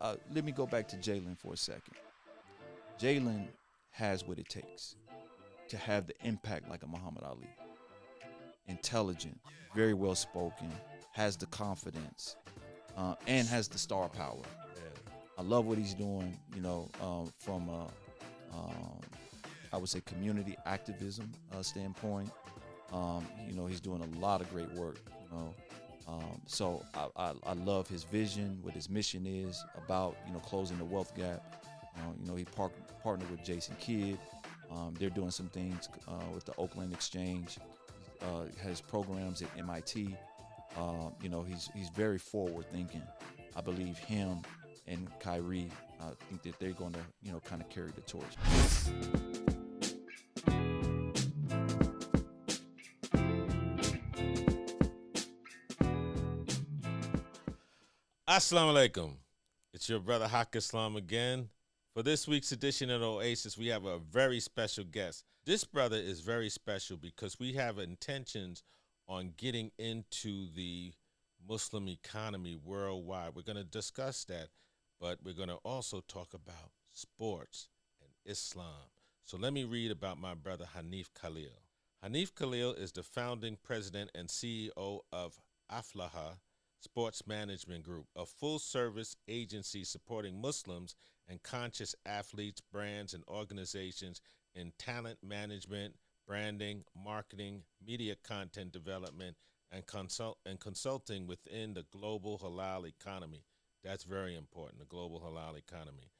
Let me go back to Jaylen for a second. Jaylen has what it takes to have the impact like a Muhammad Ali. Intelligent, very well spoken, has the confidence, and has the star power. Yeah. I love what he's doing. From um, I would say community activism standpoint. He's doing a lot of great work. So I love his vision, what his mission is about. Closing the wealth gap. He partnered with Jason Kidd. They're doing some things with the Oakland Exchange. Has programs at MIT. He's very forward thinking. I believe him and Kyrie. I think that they're going to kind of carry the torch. Assalamu alaikum. It's your brother Haqq Islam again. For this week's edition of Oasis, we have a very special guest. This brother is very special because we have intentions on getting into the Muslim economy worldwide. We're going to discuss that, but we're going to also talk about sports and Islam. So let me read about my brother Hanif Khalil. Hanif Khalil is the founding president and CEO of Aflaha Sports Management Group, a full-service agency supporting Muslims and conscious athletes, brands, and organizations in talent management, branding, marketing, media content development, and consulting within the global halal economy. That's very important, the global halal economy.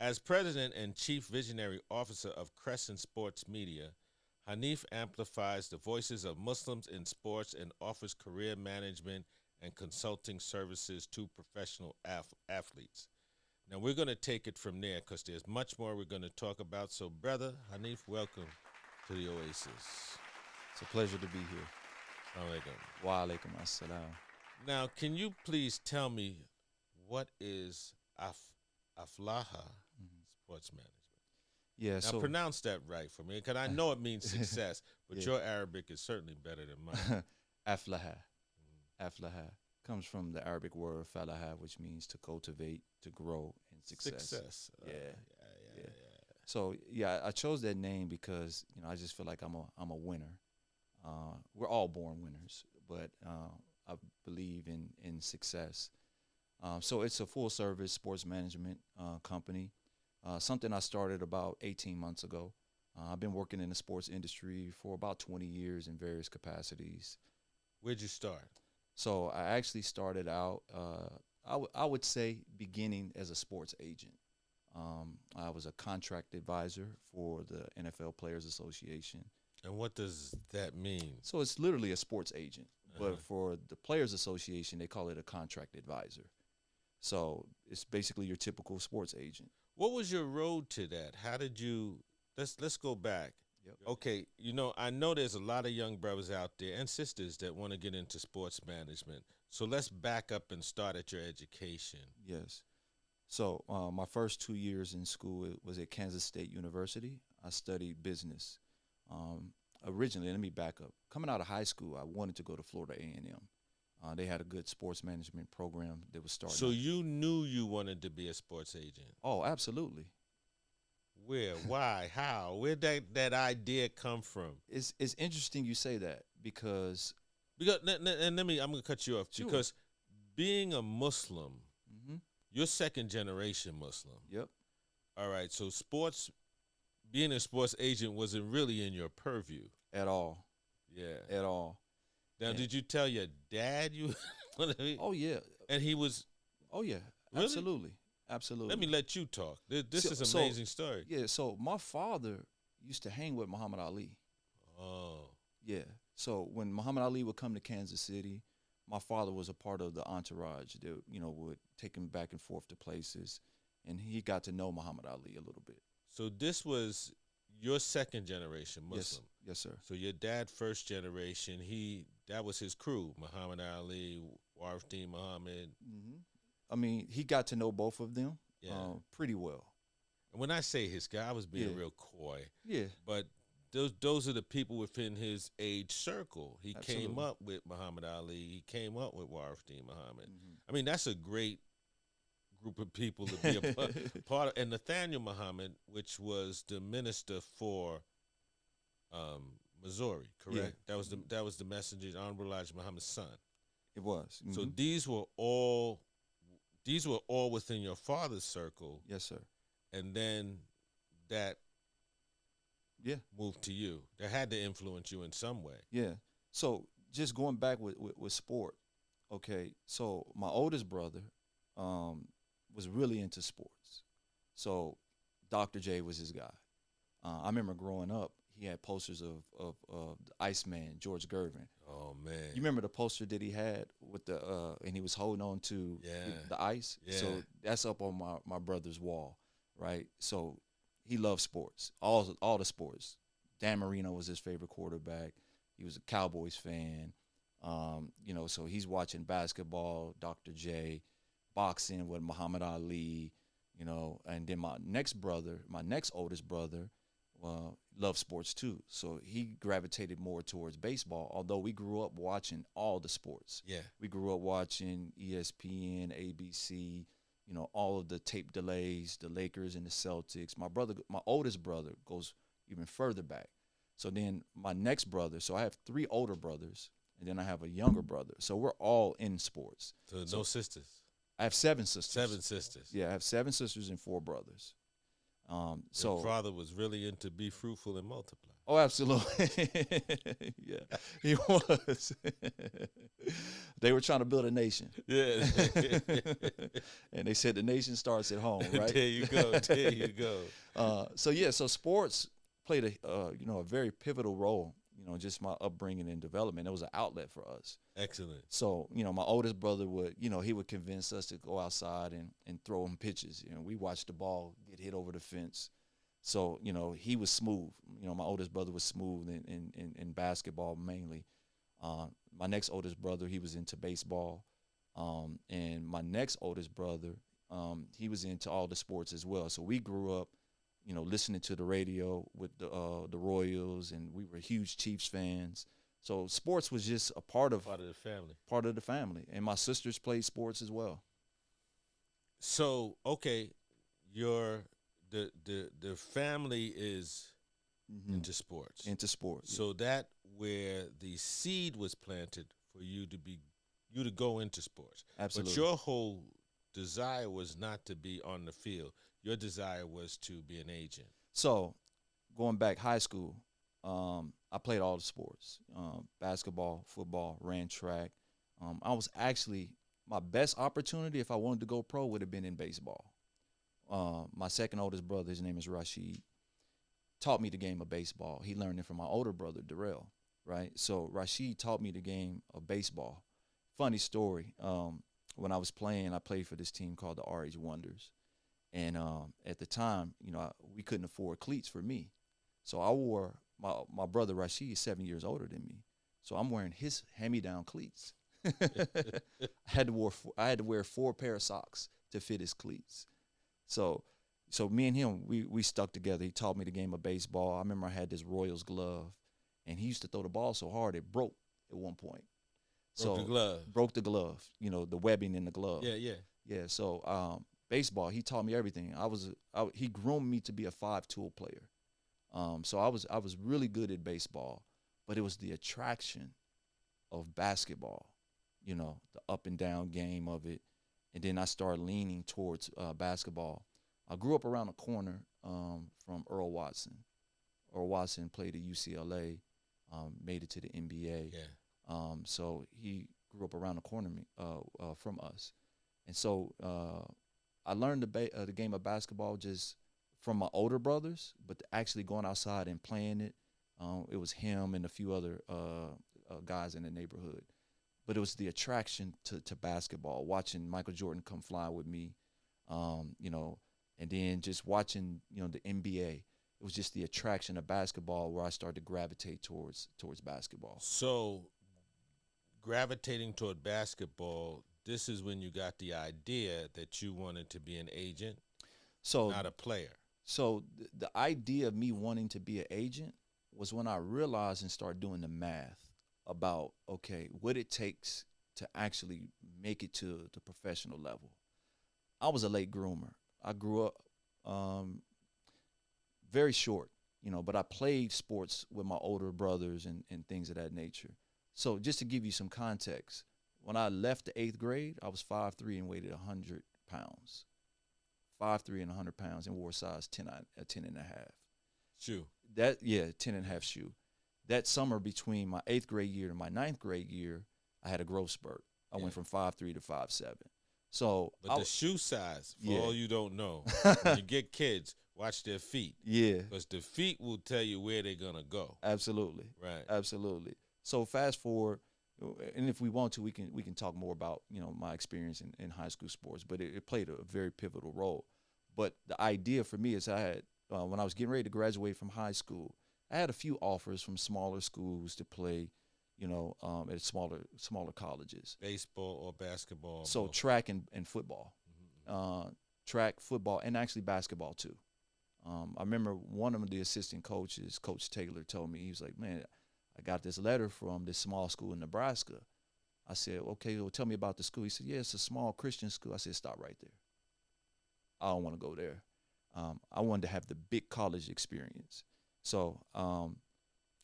As president and chief visionary officer of Crescent Sports Media, Hanif amplifies the voices of Muslims in sports and offers career management and consulting services to professional athletes. Now, we're going to take it from there because there's much more we're going to talk about. So, brother Hanif, welcome to the Oasis. It's a pleasure to be here. Assalamu alaikum. Wa alaikum assalam. Now, can you please tell me what is Aflaha Sports Management? Yeah, Now, so pronounce that right for me, because I know it means success, but Yeah. your Arabic is certainly better than mine. Aflaha. Aflaha comes from the Arabic word falaha, which means to cultivate, to grow, and success. Success. Yeah. So I chose that name because I just feel like I'm a winner. We're all born winners, but I believe in success. So it's a full service sports management company. Something I started about 18 months ago. I've been working in the sports industry for about 20 years in various capacities. Where'd you start? So I actually started out, I would say, beginning as a sports agent. I was a contract advisor for the NFL Players Association. And what does that mean? So it's literally a sports agent, Uh-huh. but for the Players Association, they call it a contract advisor. So it's basically your typical sports agent. What was your road to that? How did you? Let's go back. Yep. Okay, I know there's a lot of young brothers out there and sisters that want to get into sports management. So let's back up and start at your education. Yes. So my first 2 years in school was at Kansas State University. I studied business. Originally, let me back up. Coming out of high school, I wanted to go to Florida A&M. They had a good sports management program that was starting. So you knew you wanted to be a sports agent. Oh, absolutely. Where? Why? How? Where'd that idea come from? It's interesting you say that because And I'm gonna cut you off. Sure. Because being a Muslim, Mhm. you're second generation Muslim. Yep. All right, so being a sports agent wasn't really in your purview. At all. Yeah. At all. Now, Yeah. did you tell your dad you want to be? Oh yeah. And he was. Oh yeah. Really? Absolutely. Let me let you talk. This So- is an so- amazing story. Yeah. So my father used to hang with Muhammad Ali. Oh. Yeah. So when Muhammad Ali would come to Kansas City, my father was a part of the entourage that would take him back and forth to places, and he got to know Muhammad Ali a little bit. So this was your second generation Muslim. Yes, sir. So your dad, first generation, that was his crew: Muhammad Ali, Warfdeen Muhammad. Hmm. I mean, he got to know both of them Yeah. pretty well. And when I say his guy, I was being Yeah. real coy. Yeah. But those are the people within his age circle. He came Absolutely. up with Muhammad Ali. He came up with Warfdeen Muhammad. Mhm. I mean, that's a great group of people to be a part of. And Nathaniel Muhammad, which was the minister for Missouri, correct? Yeah. That was the messenger, Honorable Elijah Muhammad's son. It was. Mm-hmm. So these were all within your father's circle. Yes, sir. And then that moved to you. That had to influence you in some way. Yeah. So just going back with sport, okay, so my oldest brother was really into sports. So Dr. J was his guy. I remember growing up, he had posters of the Iceman, George Gervin. Oh, man. You remember the poster that he had with and he was holding on to the ice? Yeah. So that's up on my brother's wall, right? So he loved sports, all the sports. Dan Marino was his favorite quarterback. He was a Cowboys fan. So he's watching basketball, Dr. J, boxing with Muhammad Ali, and then my next oldest brother, loved sports too. So he gravitated more towards baseball, although we grew up watching all the sports. Yeah. We grew up watching ESPN, ABC, all of the tape delays, the Lakers and the Celtics. My oldest brother goes even further back. So then my next brother, so I have 3 older brothers, and then I have a younger brother. So we're all in sports. So no sisters? I have 7 sisters. 7 sisters. Yeah, I have 7 sisters and 4 brothers. Your father was really into be fruitful and multiply. Oh, absolutely. Yeah, he was. They were trying to build a nation. Yeah. And they said the nation starts at home, right? There you go. So sports played a very pivotal role, just my upbringing and development. It was an outlet for us. Excellent. So, my oldest brother would, he would convince us to go outside and throw him pitches. We watched the ball get hit over the fence. So, he was smooth. My oldest brother was smooth in basketball mainly. My next oldest brother, he was into baseball. And my next oldest brother, he was into all the sports as well. So we grew up, listening to the radio with the Royals, and we were huge Chiefs fans. So sports was just a part of the family. Part of the family. And my sisters played sports as well. So, okay, the family is into sports. Into sports. So that where the seed was planted for you to go into sports. Absolutely. But your whole desire was not to be on the field. Your desire was to be an agent. So, going back high school, I played all the sports, basketball, football, ran track. I was actually, my best opportunity if I wanted to go pro would have been in baseball. My second oldest brother, his name is Rashid, taught me the game of baseball. He learned it from my older brother, Darrell, right? So Rashid taught me the game of baseball. Funny story, when I was playing, I played for this team called the RH Wonders. And at the time, we couldn't afford cleats for me. So I wore, my brother Rashid is 7 years older than me. So I'm wearing his hand-me-down cleats. I had to wear 4 pair of socks to fit his cleats. So me and him, we stuck together. He taught me the game of baseball. I remember I had this Royals glove, and he used to throw the ball so hard it broke at one point. Broke the glove. Broke the glove, the webbing in the glove. Yeah. So baseball, he taught me everything. He groomed me to be a 5-tool player. So I was really good at baseball, but it was the attraction of basketball, the up and down game of it. And then I started leaning towards basketball. I grew up around the corner from Earl Watson. Earl Watson played at UCLA, made it to the NBA. Yeah. So he grew up around the corner from us. And so I learned the game of basketball just from my older brothers, but actually going outside and playing it, it was him and a few other guys in the neighborhood. But it was the attraction to basketball, watching Michael Jordan come fly with me, and then just watching, the NBA. It was just the attraction of basketball where I started to gravitate towards basketball. So gravitating toward basketball, this is when you got the idea that you wanted to be an agent, not a player. So the idea of me wanting to be an agent was when I realized and started doing the math about, okay, what it takes to actually make it to the professional level. I was a late groomer. I grew up um, very short, but I played sports with my older brothers and things of that nature. So just to give you some context, when I left the 8th grade, I was 5'3" and weighed 100 pounds. 5'3" and 100 pounds and wore size 10, 10 and a half. Shoe. 10 and a half shoe. That summer between my 8th grade year and my 9th grade year, I had a growth spurt. I went from 5'3" to 5'7". So, but the shoe size, for all you don't know, when you get kids, watch their feet. Yeah. Because the feet will tell you where they're going to go. Absolutely. Right. Absolutely. So fast forward, and if we want to, we can talk more about, my experience in high school sports, but it played a very pivotal role. But the idea for me is I had, when I was getting ready to graduate from high school, I had a few offers from smaller schools to play, at smaller colleges. Baseball or basketball. So track and football. Track, football, and actually basketball too. I remember one of the assistant coaches, Coach Taylor, told me, he was like, man, I got this letter from this small school in Nebraska. I said, okay, well, tell me about the school. He said, yeah, it's a small Christian school. I said, stop right there. I don't want to go there. I wanted to have the big college experience. So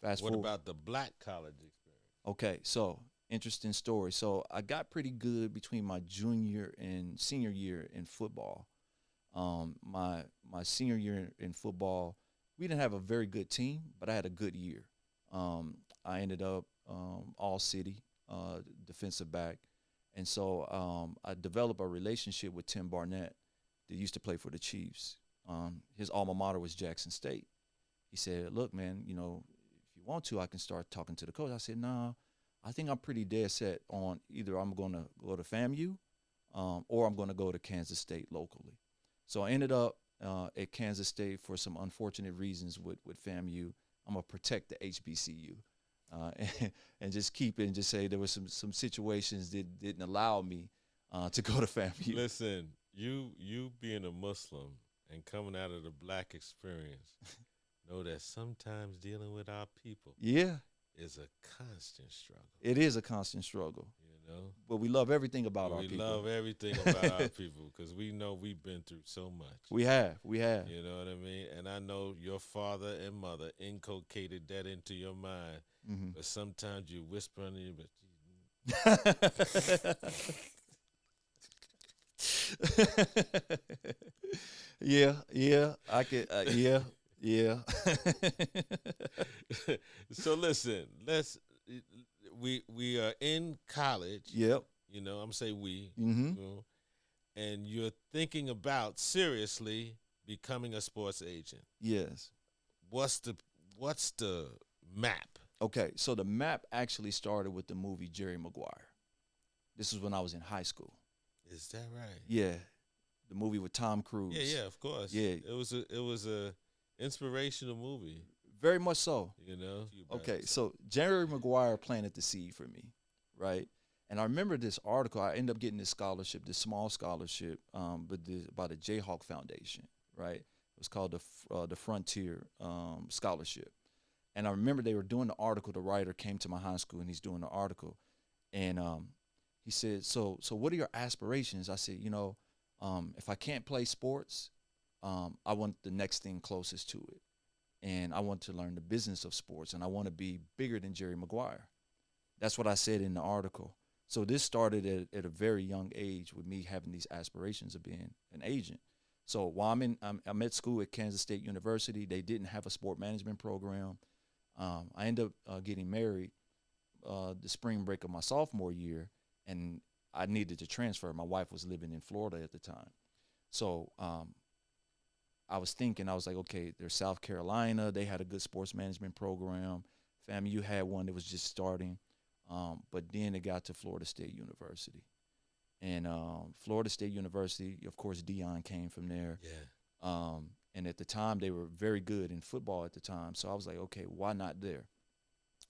fast forward. What about the black college experience? Okay, so interesting story. So I got pretty good between my junior and senior year in football. My senior year in football, we didn't have a very good team, but I had a good year. I ended up all city defensive back, and so I developed a relationship with Tim Barnett that used to play for the Chiefs. His alma mater was Jackson State. He said, look, man, if you want to, I can start talking to the coach. I said, nah, I think I'm pretty dead set on either I'm going to go to FAMU or I'm going to go to Kansas State locally. So I ended up at Kansas State for some unfortunate reasons with FAMU. I'm going to protect the HBCU and just keep it and just say there were some situations that didn't allow me to go to FAMU. Listen, you being a Muslim and coming out of the black experience, know that sometimes dealing with our people is a constant struggle. It is a constant struggle. But we love everything about our people. We love everything about our people because we know we've been through so much. We have. You know what I mean? And I know your father and mother inculcated that into your mind. Mm-hmm. But sometimes you whisper under your breath. Yeah, I could, yeah. So listen, we are in college. Yep. I'm saying we. Mm-hmm. And you're thinking about seriously becoming a sports agent. Yes. What's the map? Okay, so the map actually started with the movie Jerry Maguire. This is when I was in high school. Is that right? Yeah, the movie with Tom Cruise. Yeah, of course. Yeah, it was a inspirational movie. Very much so. Okay, so Jerry Maguire planted the seed for me, right? And I remember this article. I ended up getting this scholarship, this small scholarship, by the Jayhawk Foundation, right? It was called the Frontier Scholarship. And I remember they were doing the article. The writer came to my high school, and he's doing the article. And he said, so what are your aspirations? I said, if I can't play sports, I want the next thing closest to it. And I want to learn the business of sports, and I want to be bigger than Jerry Maguire. That's what I said in the article. So this started at a very young age with me having these aspirations of being an agent. So while I'm at school at Kansas State University, they didn't have a sport management program. I ended up getting married the spring break of my sophomore year, and I needed to transfer. My wife was living in Florida at the time. So I was like, okay, there's South Carolina. They had a good sports management program. FAMU had one that was just starting. But then it got to Florida State University. And Florida State University, of course, Deion came from there. Yeah. And at the time, they were very good in football at the time. So I was like, okay, why not there?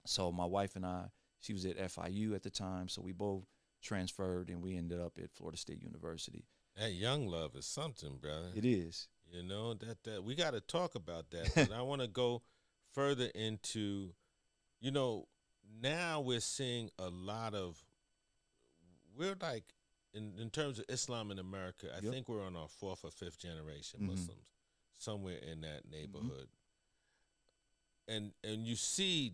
So my wife and I, she was at FIU at the time, so we both transferred, and we ended up at Florida State University. That young love is something, brother. It is. That we got to talk about that. But I want to go further into, now we're seeing a lot of, we're like in terms of Islam in America, I Yep. think we're on our fourth or fifth generation Mhm. Muslims, somewhere in that neighborhood. And you see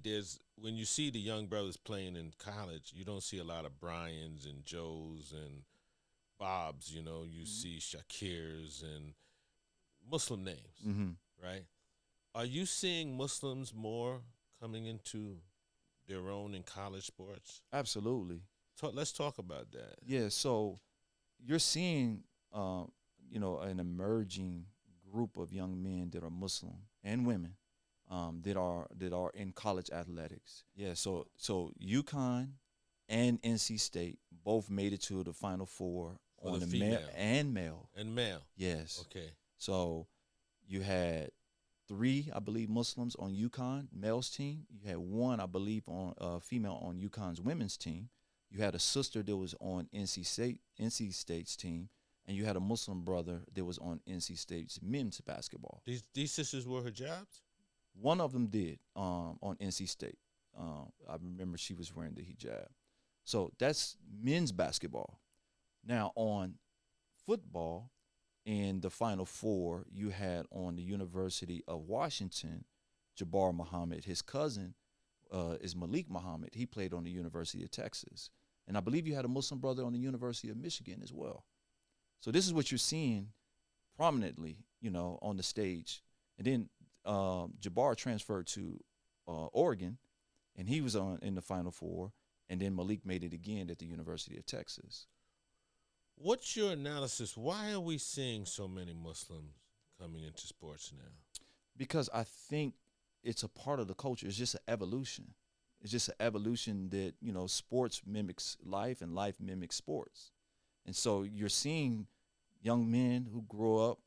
when you see the young brothers playing in college, you don't see a lot of Bryans and Joes and Bobs. You know, you see Shakirs and Muslim names, Mm-hmm. right? Are you seeing Muslims more coming into their own in college sports? Absolutely. Let's talk about that. Yeah. So you're seeing, an emerging group of young men that are Muslim and women, that are in college athletics. Yeah. So UConn and NC State both made it to the Final Four For on the the male female. and male. And male. Yes. Okay. So you had three, I believe, Muslims on UConn male's team. You had one, I believe, on female on UConn's women's team. You had a sister that was on NC State's team, and you had a Muslim brother that was on NC State's men's basketball. These sisters wore hijabs? One of them did on NC State. I remember she was wearing the hijab. So that's men's basketball. Now on football, in the Final Four, you had on the University of Washington, Jabbar Muhammad. His cousin is Malik Muhammad. He played on the University of Texas. And I believe you had a Muslim brother on the University of Michigan as well. So this is what you're seeing prominently, on the stage. And then Jabbar transferred to Oregon, and he was in the Final Four. And then Malik made it again at the University of Texas. What's your analysis? Why are we seeing so many Muslims coming into sports now? Because I think it's a part of the culture. It's just an evolution. It's just an evolution that, sports mimics life and life mimics sports. And so you're seeing young men who grow up,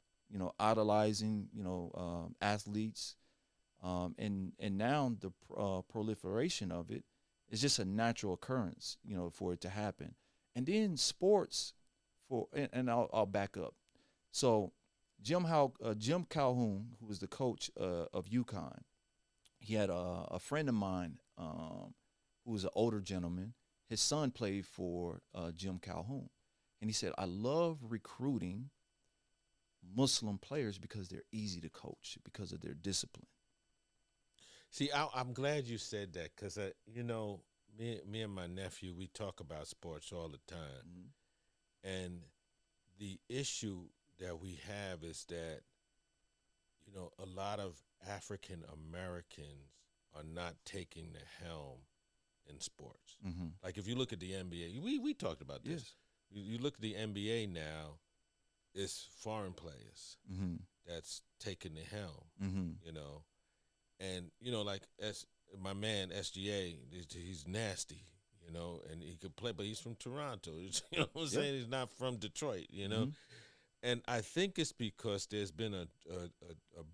idolizing, athletes. And now the proliferation of it is just a natural occurrence, for it to happen. And then sports, and I'll back up. So Jim Calhoun, who was the coach of UConn, he had a friend of mine who was an older gentleman. His son played for Jim Calhoun. And he said, I love recruiting Muslim players because they're easy to coach, because of their discipline. See, I'm glad you said that because, me and my nephew, we talk about sports all the time. Mm-hmm. And the issue that we have is that, a lot of African Americans are not taking the helm in sports. Mm-hmm. Like if you look at the NBA, we talked about this. Yes. You look at the NBA now, it's foreign players Mm-hmm. that's taking the helm, Mm-hmm. And, like my man, SGA, he's nasty. And he could play, but he's from Toronto. You know what I'm saying? He's not from Detroit, Mm-hmm. And I think it's because there's been a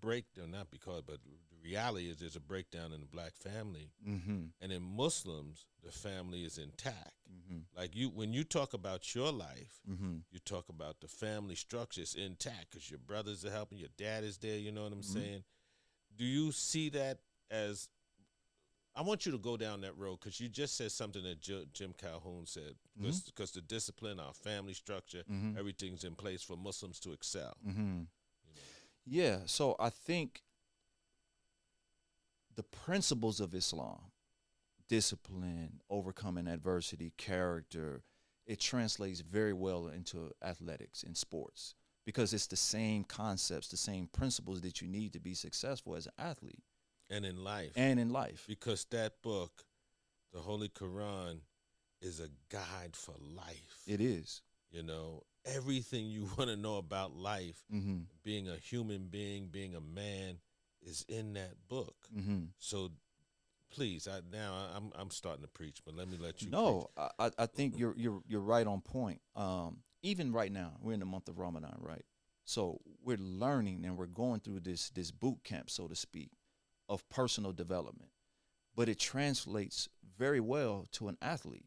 breakdown, not because, but the reality is there's a breakdown in the black family. Mm-hmm. And in Muslims, the family is intact. Mm-hmm. Like when you talk about your life, Mm-hmm. you talk about the family structure is intact because your brothers are helping, your dad is there, you know what I'm saying? Do you see that as, I want you to go down that road because you just said something that Jim Calhoun said, because the discipline, our family structure, Mm-hmm. everything's in place for Muslims to excel. Mm-hmm. Yeah, so I think the principles of Islam, discipline, overcoming adversity, character, it translates very well into athletics and sports because it's the same concepts, the same principles that you need to be successful as an athlete. And in life. And in life. Because that book, the Holy Quran, is a guide for life. It is. Everything you want to know about life, Mm-hmm. being a human being, being a man, is in that book. Mm-hmm. So please, I'm starting to preach, but let me let you No, preach. I think you're right on point. Even right now, we're in the month of Ramadan, right? So we're learning and we're going through this boot camp, so to speak, of personal development. But it translates very well to an athlete.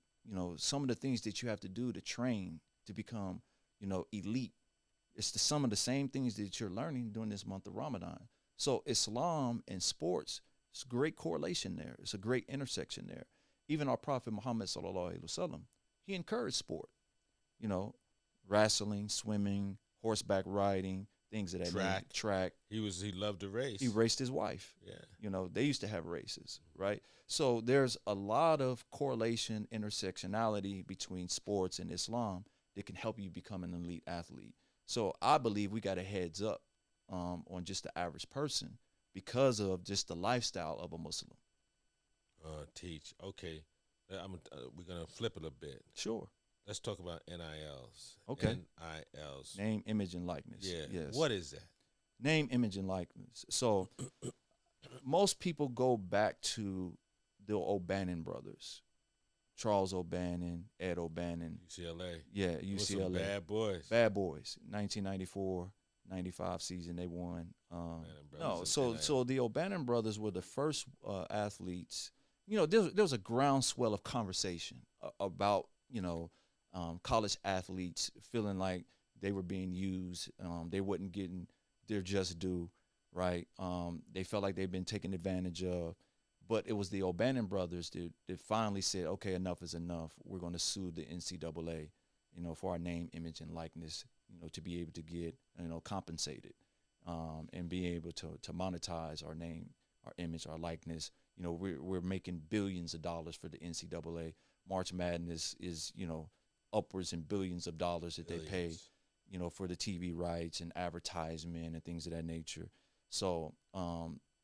Some of the things that you have to do to train to become, elite. It's some of the same things that you're learning during this month of Ramadan. So Islam and sports, it's a great correlation there. It's a great intersection there. Even our Prophet Muhammad sallallahu alaihi wasallam, he encouraged sport. wrestling, swimming, horseback riding, things of that nature. Track. Track. He loved to race. He raced his wife. Yeah. You know, they used to have races, right? So there's a lot of correlation, intersectionality between sports and Islam that can help you become an elite athlete. So I believe we got a heads up on just the average person because of just the lifestyle of a Muslim. Teach. Okay. We're going to flip it a bit. Sure. Let's talk about NILs. Okay. NILs. Name, image, and likeness. Yeah. Yes. What is that? Name, image, and likeness. So most people go back to the O'Bannon brothers. Charles O'Bannon, Ed O'Bannon. UCLA. Yeah, Those UCLA. some bad boys. Bad boys. 1994-95 season they won. So the O'Bannon brothers were the first athletes. You know, there was a groundswell of conversation about, you know, college athletes feeling like they were being used. They wasn't getting their just due, right? They felt like they'd been taken advantage of. But it was the O'Bannon brothers that finally said, okay, enough is enough. We're going to sue the NCAA, you know, for our name, image, and likeness, you know, to be able to get, you know, compensated and be able to monetize our name, our image, our likeness. You know, we're making billions of dollars for the NCAA. March Madness is, you know, upwards in billions of dollars that they pay, you know, for the TV rights and advertisement and things of that nature. So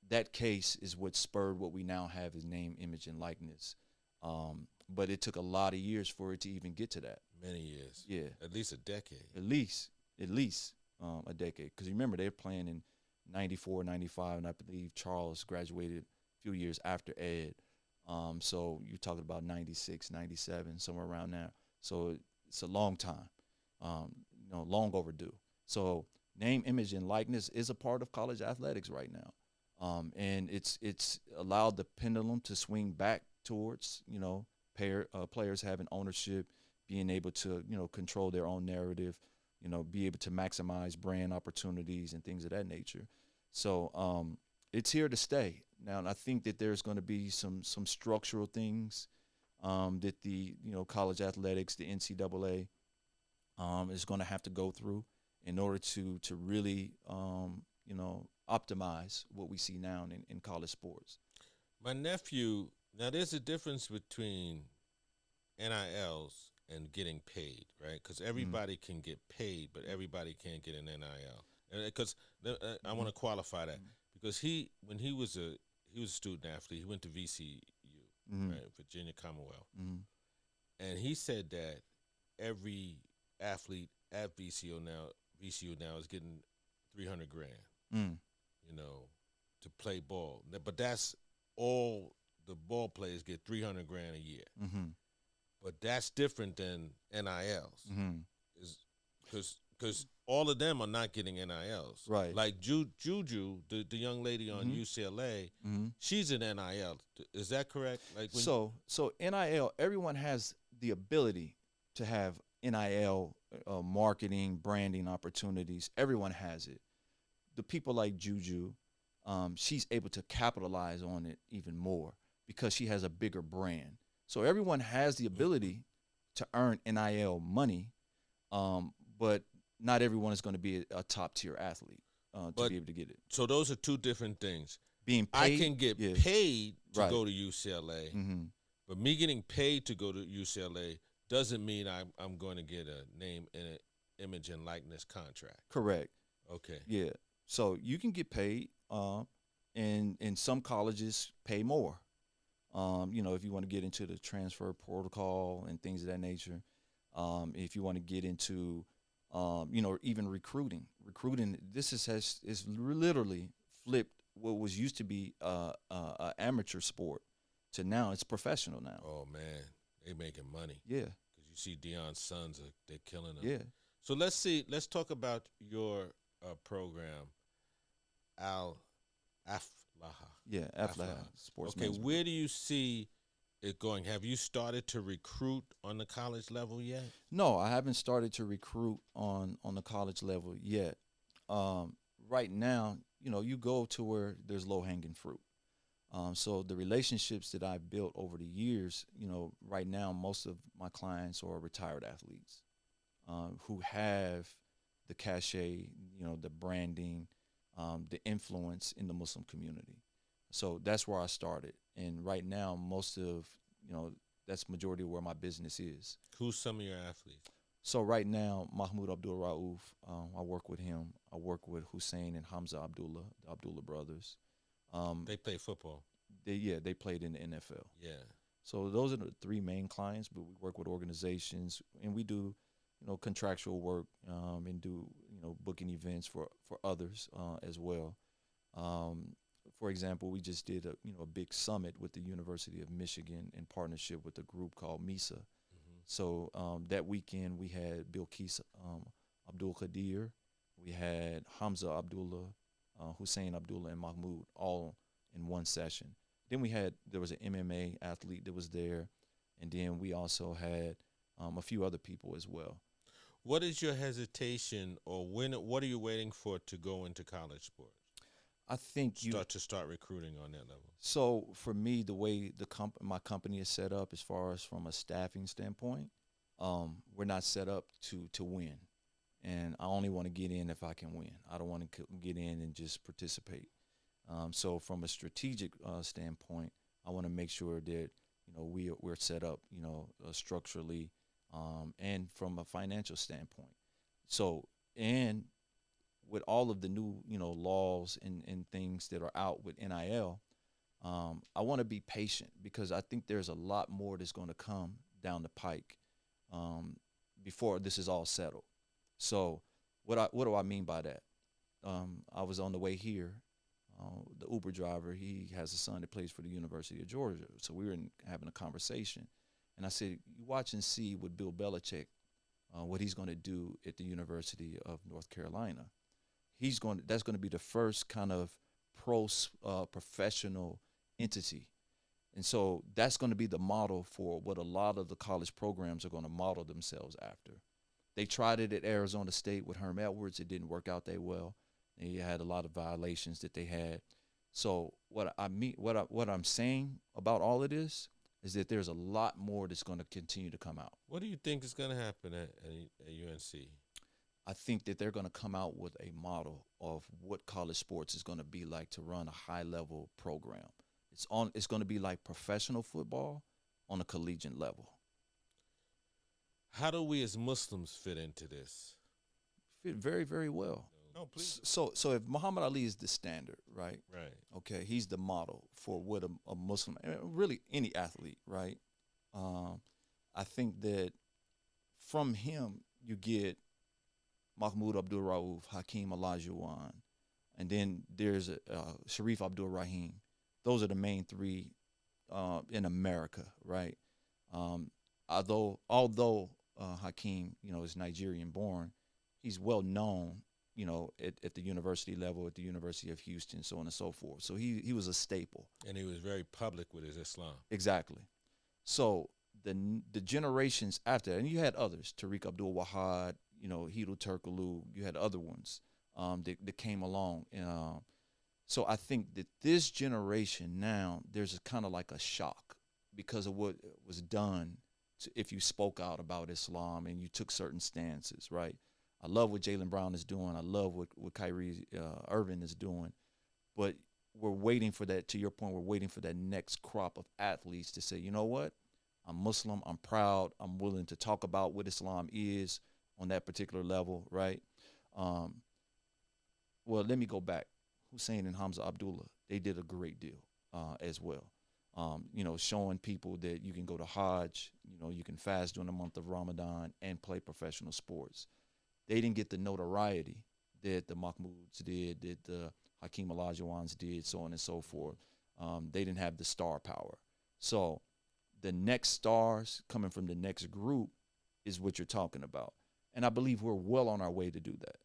that case is what spurred what we now have as name, image, and likeness. But it took a lot of years for it to even get to that. Many years. Yeah. At least a decade. At least a decade. Because remember, they're playing in 94, 95, and I believe Charles graduated a few years after Ed. So you're talking about 96, 97, somewhere around there. So it's a long time, you know, long overdue. So name, image, and likeness is a part of college athletics right now. And it's allowed the pendulum to swing back towards, you know, players having ownership, being able to, you know, control their own narrative, you know, be able to maximize brand opportunities and things of that nature. So it's here to stay. Now, and I think that there's going to be some structural things that the, you know, college athletics, the NCAA is going to have to go through in order to really, you know, optimize what we see now in college sports. My nephew, now there's a difference between NILs and getting paid, right? Because everybody can get paid, but everybody can't get an NIL. Because I want to qualify that because when he was a student athlete, he went to VCU, right, Virginia Commonwealth, and he said that every athlete at VCU now is getting $300,000, you know, to play ball. But that's all the ball players get $300,000 a year. But that's different than NILs, is because all of them are not getting NILs. Right. Like Juju, the young lady on UCLA, she's an NIL. Is that correct? Like so NIL, everyone has the ability to have NIL marketing, branding opportunities. Everyone has it. The people like Juju, she's able to capitalize on it even more because she has a bigger brand. So everyone has the ability to earn NIL money, but not everyone is going to be a top-tier athlete to be able to get it. So those are two different things. Being paid, I can get paid to go to UCLA, but me getting paid to go to UCLA doesn't mean I'm going to get a name and an image and likeness contract. Correct. Okay. Yeah. So you can get paid, and some colleges pay more. You know, if you want to get into the transfer protocol and things of that nature, if you want to get into, you know, even recruiting, this is literally flipped what was used to be a amateur sport to now it's professional now. Oh man, they making money. Yeah. Because you see Deion's sons, they're killing them. Yeah. So let's talk about your program, Aflaha. Yeah, Aflaha sports. Okay, where do you see it going? Have you started to recruit on the college level yet? No, I haven't started to recruit on the college level yet. Right now, you know, you go to where there's low-hanging fruit. So the relationships that I've built over the years, you know, right now most of my clients are retired athletes. who have the cachet, the branding, the influence in the Muslim community. So that's where I started. And right now, most of, that's majority of where my business is. Who's some of your athletes? So right now, Mahmoud Abdul-Rauf, I work with him. I work with Hussein and Hamza Abdullah, the Abdullah brothers. They play football. They played in the NFL. Yeah. So those are the three main clients, but we work with organizations and we do, contractual work and do, booking events for others as well. For example, we just did a big summit with the University of Michigan in partnership with a group called MISA. So that weekend we had Bilqis Abdul Qadir, we had Hamza Abdullah, Hussein Abdullah, and Mahmoud all in one session. Then there was an MMA athlete that was there, and then we also had a few other people as well. What is your hesitation, or what are you waiting for to go into college sports? I think start recruiting on that level. So for me, the way my company is set up, as far as from a staffing standpoint, we're not set up to win, and I only want to get in if I can win. I don't want to get in and just participate. So from a strategic standpoint, I want to make sure that we're set up structurally, and from a financial standpoint. So and with all of the new laws and things that are out with NIL, I want to be patient because I think there's a lot more that's going to come down the pike before this is all settled. So what do I mean by that? I was on the way here. The Uber driver, he has a son that plays for the University of Georgia. So we were having a conversation. And I said, you watch and see with Bill Belichick, what he's going to do at the University of North Carolina. That's going to be the first kind of professional entity. And so that's going to be the model for what a lot of the college programs are going to model themselves after. They tried it at Arizona State with Herm Edwards. It didn't work out that well. They had a lot of violations that they had. So what I'm saying about all of this is that there's a lot more that's going to continue to come out. What do you think is going to happen at UNC? I think that they're going to come out with a model of what college sports is going to be like to run a high-level program. It's going to be like professional football on a collegiate level. How do we as Muslims fit into this? Fit very, very well. No, please. So if Muhammad Ali is the standard, right? Right. Okay, he's the model for what a Muslim, really any athlete, right? I think that from him you get Mahmoud Abdul-Rauf, Hakeem Olajuwon, and then there's Sharif Abdul-Rahim. Those are the main three in America, right? Although Hakeem, is Nigerian born, he's well known, at the university level, at the University of Houston, so on and so forth. So he was a staple. And he was very public with his Islam. Exactly. So the generations after that, and you had others, Tariq Abdul-Wahad, Hidul Turkoglu, you had other ones that came along. So I think that this generation now, there's kind of like a shock because of what was done if you spoke out about Islam and you took certain stances, right? I love what Jaylen Brown is doing. I love what Kyrie Irving is doing. But we're waiting for that, to your point, we're waiting for that next crop of athletes to say, you know what? I'm Muslim. I'm proud. I'm willing to talk about what Islam is on that particular level, right? Well, let me go back. Hussein and Hamza Abdullah, they did a great deal as well. Showing people that you can go to Hajj, you can fast during the month of Ramadan and play professional sports. They didn't get the notoriety that the Mahmouds did, that the Hakeem Olajuwons did, so on and so forth. They didn't have the star power. So the next stars coming from the next group is what you're talking about. And I believe we're well on our way to do that.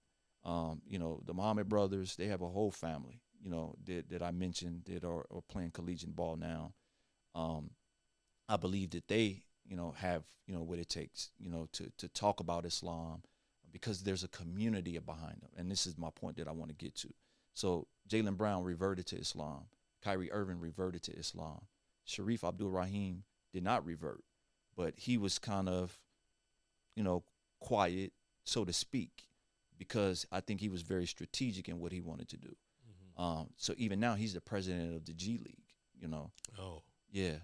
The Muhammad brothers, they have a whole family, that I mentioned that are playing collegiate ball now. I believe that they, have, what it takes, to talk about Islam, because there's a community behind them. And this is my point that I want to get to. So Jaylen Brown reverted to Islam. Kyrie Irving reverted to Islam. Sharif Abdul-Rahim did not revert, but he was kind of, quiet, so to speak, because I think he was very strategic in what he wanted to do. So even now, he's the president of the G League. You know. Oh. Yeah.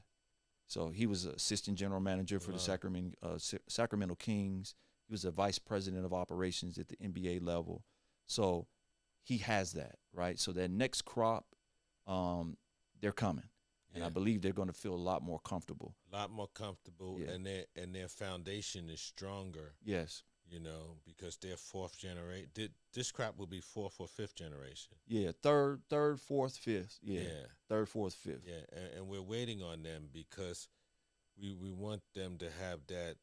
So he was assistant general manager for the Sacramento Kings. He was a vice president of operations at the NBA level. So he has that, right? So that next crop, they're coming. And I believe they're going to feel a lot more comfortable. A lot more comfortable, and their foundation is stronger. Yes. You know, because they're fourth generation. This crop will be fourth or fifth generation. Yeah, third, fourth, fifth. Yeah, third, fourth, fifth. Yeah, and we're waiting on them because we want them to have that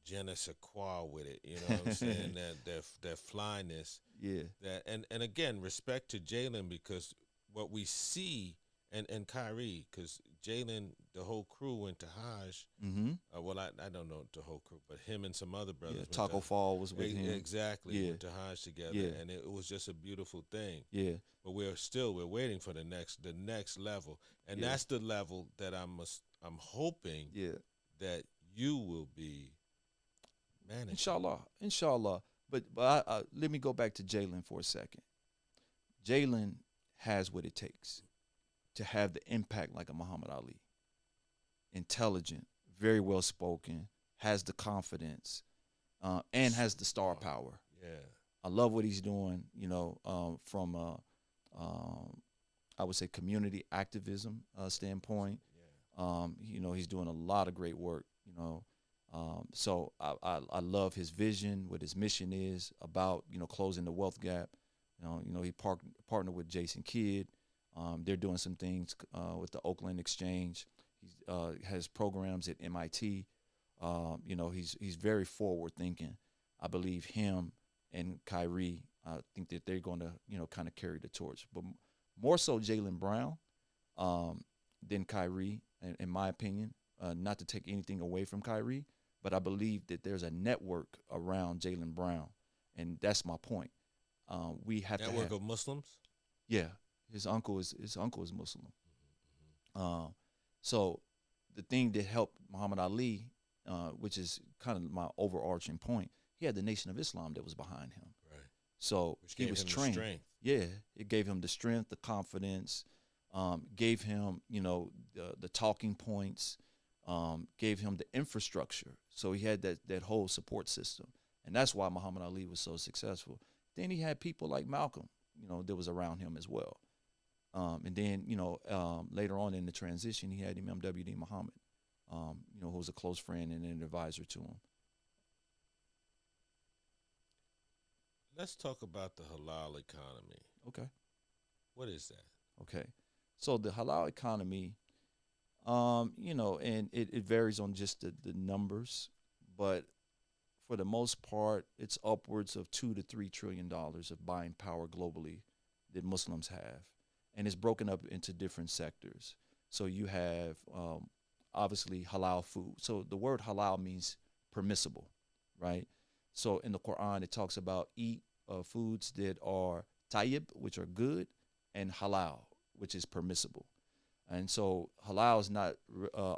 je ne sais quoi with it. You know what I'm saying? that flyness. Yeah. That and again, respect to Jaylen, because what we see. And Kyrie, because Jaylen, the whole crew went to Hajj. Mm-hmm. Well, I don't know the whole crew, but him and some other brothers. Yeah, Taco Fall was with him. Exactly. Went to Hajj together, and it was just a beautiful thing. Yeah. But we're waiting for the next level, and that's the level that I'm hoping that you will be managing. Inshallah. But I, let me go back to Jaylen for a second. Jaylen has what it takes to have the impact like a Muhammad Ali. Intelligent, very well spoken, has the confidence, and has the star power. Yeah, I love what he's doing. You know, from I would say community activism standpoint. Yeah. You know, he's doing a lot of great work. You know, so I love his vision, what his mission is about. You know, closing the wealth gap. You know, he partnered with Jason Kidd. They're doing some things with the Oakland Exchange. He has programs at MIT. You know, he's very forward thinking. I believe him and Kyrie. I think that they're going to, you know, kind of carry the torch. But more so Jaylen Brown than Kyrie, in my opinion. Not to take anything away from Kyrie, but I believe that there's a network around Jaylen Brown, and that's my point. We have network of Muslims. Yeah. His uncle is Muslim. So the thing that helped Muhammad Ali, which is kind of my overarching point, he had the Nation of Islam that was behind him. Right. So he was trained. Yeah, it gave him the strength, the confidence, gave him, you know, the talking points, gave him the infrastructure. So he had that whole support system, and that's why Muhammad Ali was so successful. Then he had people like Malcom, you know, that was around him as well. And then, you know, later on in the transition, he had Imam W.D. Muhammad, you know, who was a close friend and an advisor to him. Let's talk about the halal economy. Okay. What is that? Okay. So the halal economy, you know, and it varies on just the numbers, but for the most part, it's upwards of $2 to $3 trillion of buying power globally that Muslims have. And it's broken up into different sectors. So you have, obviously, halal food. So the word halal means permissible, right? So in the Quran, it talks about eat foods that are tayyib, which are good, and halal, which is permissible. And so halal is not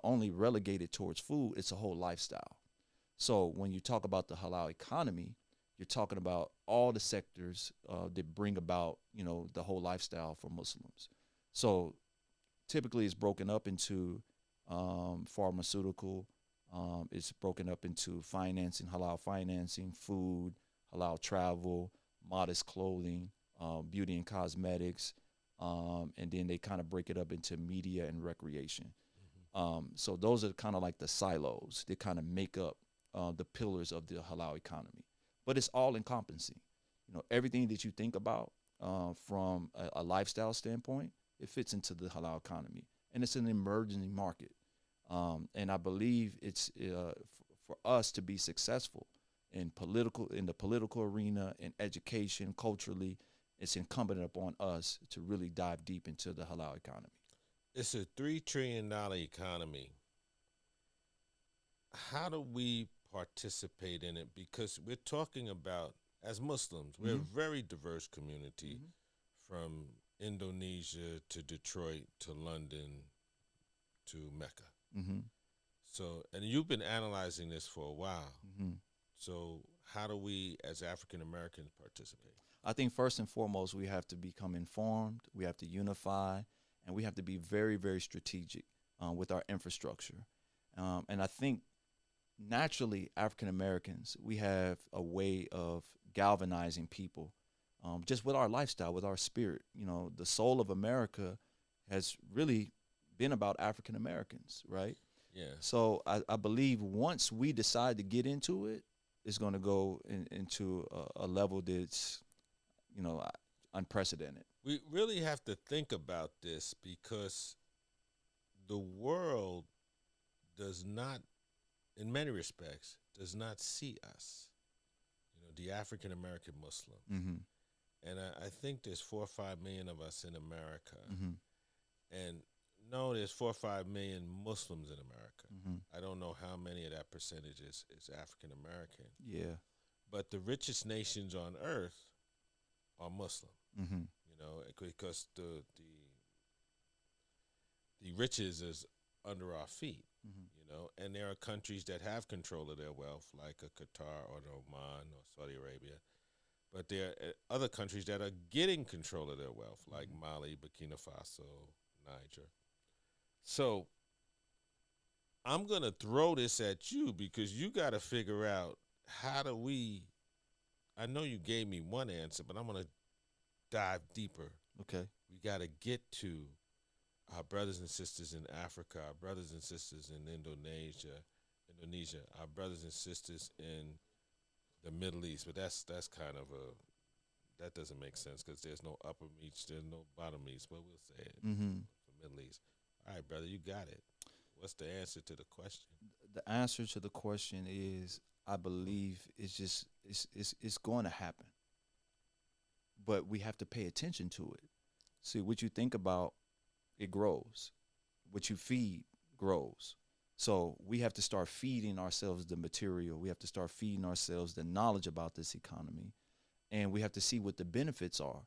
only relegated towards food, it's a whole lifestyle. So when you talk about the halal economy, you're talking about all the sectors that bring about, you know, the whole lifestyle for Muslims. So typically it's broken up into pharmaceutical, it's broken up into financing, halal financing, food, halal travel, modest clothing, beauty and cosmetics, and then they kind of break it up into media and recreation. So those are kind of like the silos that kind of make up the pillars of the halal economy. But it's all encompassing. You know, everything that you think about from a lifestyle standpoint, it fits into the halal economy. And it's an emerging market. And I believe it's for us to be successful in the political arena, in education, culturally, it's incumbent upon us to really dive deep into the halal economy. It's a $3 trillion economy. How do we participate in it? Because we're talking about, as Muslims, we're a very diverse community, from Indonesia to Detroit to London to Mecca. So, and you've been analyzing this for a while. So how do we, as African Americans, participate? I think first and foremost, we have to become informed, we have to unify, and we have to be very, very strategic with our infrastructure. And I think naturally, African Americans, we have a way of galvanizing people just with our lifestyle, with our spirit. You know, the soul of America has really been about African Americans, right? Yeah. So I believe once we decide to get into it, it's going to go into a level that's, you know, unprecedented. We really have to think about this because the world does not, in many respects, does not see us. You know, the African American Muslim. Mm-hmm. And I think there's 4 or 5 million of us in America. Mm-hmm. And no, there's 4 or 5 million Muslims in America. Mm-hmm. I don't know how many of that percentage is African American. Yeah. But the richest nations on earth are Muslim. Mm-hmm. You know, because the riches is under our feet. Mm-hmm. You know, and there are countries that have control of their wealth, like a Qatar or Oman or Saudi Arabia. But there are other countries that are getting control of their wealth, like Mali, Burkina Faso, Niger. So I'm going to throw this at you because you got to figure out how do we, I know you gave me one answer, but I'm going to dive deeper. Okay. We got to get to our brothers and sisters in Africa, our brothers and sisters in Indonesia, our brothers and sisters in the Middle East. But that's kind of that doesn't make sense because there's no upper East, there's no bottom East, but we'll say it Mm-hmm. for Middle East. All right, brother, you got it. What's the answer to the question? The answer to the question is, I believe it's going to happen, but we have to pay attention to it. See, what you think about, it grows. What you feed grows. So we have to start feeding ourselves the material. We have to start feeding ourselves the knowledge about this economy, and we have to see what the benefits are.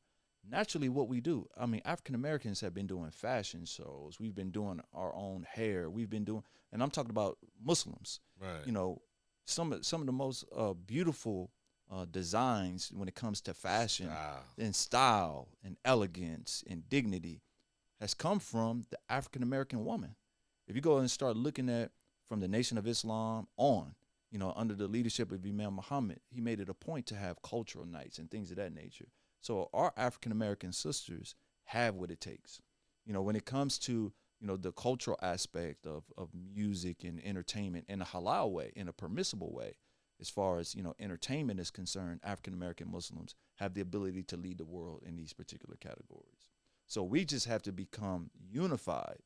Naturally, what we do, I mean, African Americans have been doing fashion shows. We've been doing our own hair. We've been doing, and I'm talking about Muslims. Right. You know, some of the most beautiful designs when it comes to fashion and style and elegance and dignity has come from the African American woman. If you go and start looking at from the Nation of Islam on, you know, under the leadership of Imam Muhammad, he made it a point to have cultural nights and things of that nature. So our African American sisters have what it takes. You know, when it comes to, you know, the cultural aspect of music and entertainment in a halal way, in a permissible way, as far as, you know, entertainment is concerned, African American Muslims have the ability to lead the world in these particular categories. So we just have to become unified,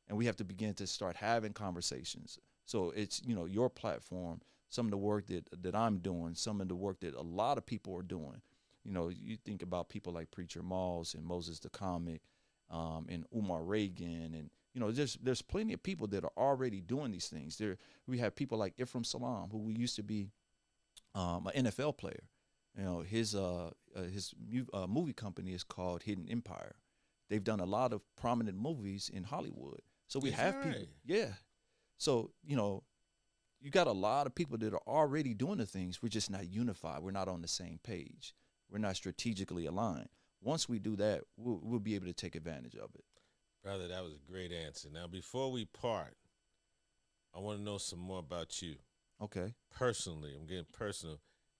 and we have to begin to start having conversations. So it's, you know, your platform, some of the work that I'm doing, some of the work that a lot of people are doing. You know, you think about people like Preacher Malls and Moses the Comic, and Umar Reagan, and, you know, there's plenty of people that are already doing these things. We have people like Ifram Salam, who used to be an NFL player. You know, his movie company is called Hidden Empire. They've done a lot of prominent movies in Hollywood. So we have people. Yeah. So, you know, you got a lot of people that are already doing the things. We're just not unified. We're not on the same page. We're not strategically aligned. Once we do that, we'll be able to take advantage of it. Brother, that was a great answer. Now, before we part, I want to know some more about you. Okay. Personally, I'm getting personal.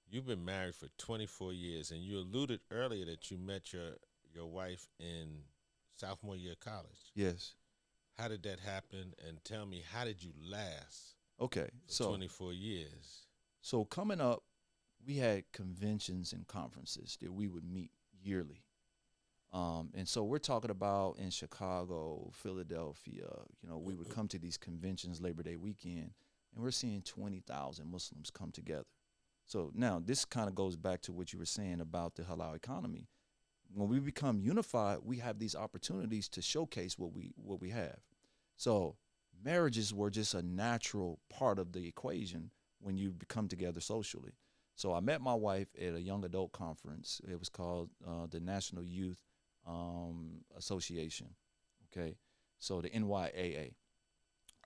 You've been married for 24 years, and you alluded earlier that you met your wife in sophomore year of college. Yes. How did that happen? And tell me, how did you last? Okay. For 24 years. So coming up, we had conventions and conferences that we would meet yearly. And so we're talking about in Chicago, Philadelphia, you know, we would come to these conventions Labor Day weekend, and we're seeing 20,000 Muslims come together. So now this kind of goes back to what you were saying about the halal economy. When we become unified, we have these opportunities to showcase what we have. So marriages were just a natural part of the equation when you come together socially. So I met my wife at a young adult conference. It was called the National Youth Association, okay? So the NYAA.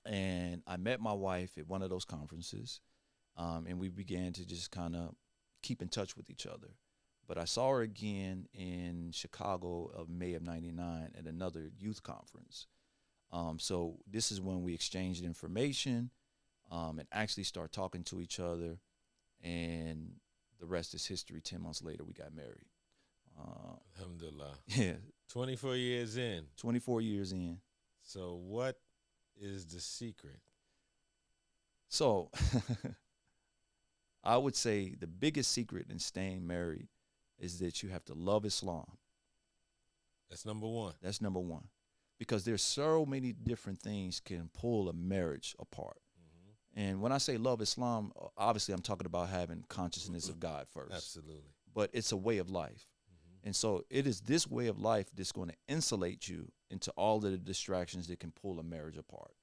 And I met my wife at one of those conferences, and we began to just kind of keep in touch with each other. But I saw her again in Chicago of May of '99 at another youth conference. So this is when we exchanged information and actually start talking to each other. And the rest is history. 10 months later, we got married. Alhamdulillah. Yeah, 24 years in. 24 years in. So what is the secret? So I would say the biggest secret in staying married is that you have to love Islam. That's number one. That's number one. Because there's so many different things can pull a marriage apart. And when I say love Islam, obviously I'm talking about having consciousness of God first. Absolutely. But it's a way of life. And so it is this way of life that's going to insulate you into all of the distractions that can pull a marriage apart.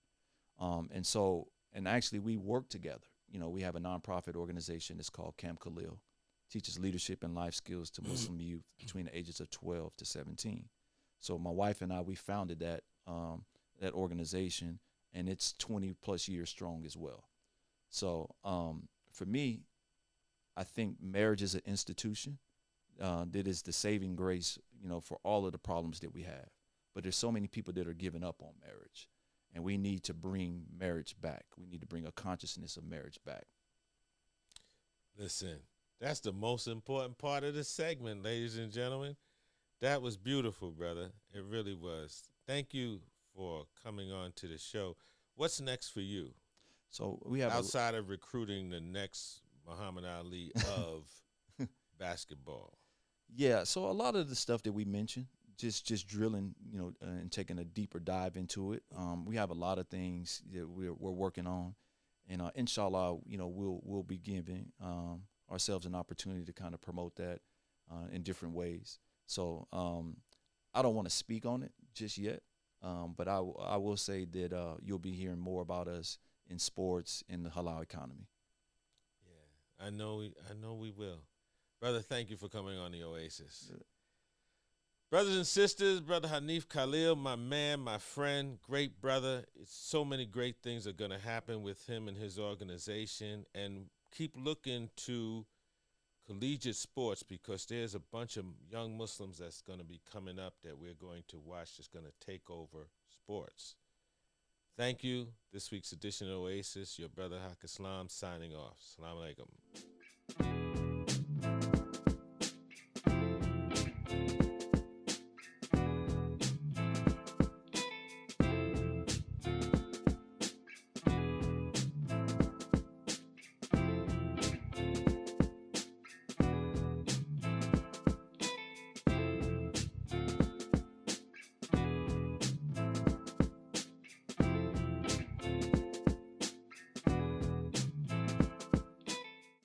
And actually we work together. You know, we have a nonprofit organization. It's called Camp Khalil. Teaches leadership and life skills to Muslim youth between the ages of 12 to 17. So my wife and I, we founded that organization, and it's 20 plus years strong as well. So for me, I think marriage is an institution that is the saving grace, you know, for all of the problems that we have. But there's so many people that are giving up on marriage, and we need to bring marriage back. We need to bring a consciousness of marriage back. Listen, that's the most important part of the segment, ladies and gentlemen. That was beautiful, brother. It really was. Thank you for coming on to the show. What's next for you? So we have outside of recruiting the next Muhammad Ali of basketball. Yeah, so a lot of the stuff that we mentioned, just drilling, you know, and taking a deeper dive into it. We have a lot of things that we're working on, and inshallah, you know, we'll be giving ourselves an opportunity to kind of promote that in different ways. So I don't want to speak on it just yet, but I will say that you'll be hearing more about us in sports in the halal economy. Yeah, I know we will. Brother, thank you for coming on the Oasis. Yeah. Brothers and sisters, Brother Hanif Khalil, my man, my friend, great brother. So many great things are going to happen with him and his organization. And keep looking to collegiate sports, because there's a bunch of young Muslims that's going to be coming up that we're going to watch that's going to take over sports. Thank you. This week's edition of Oasis, your brother Haqq Islam signing off. Assalamu alaikum.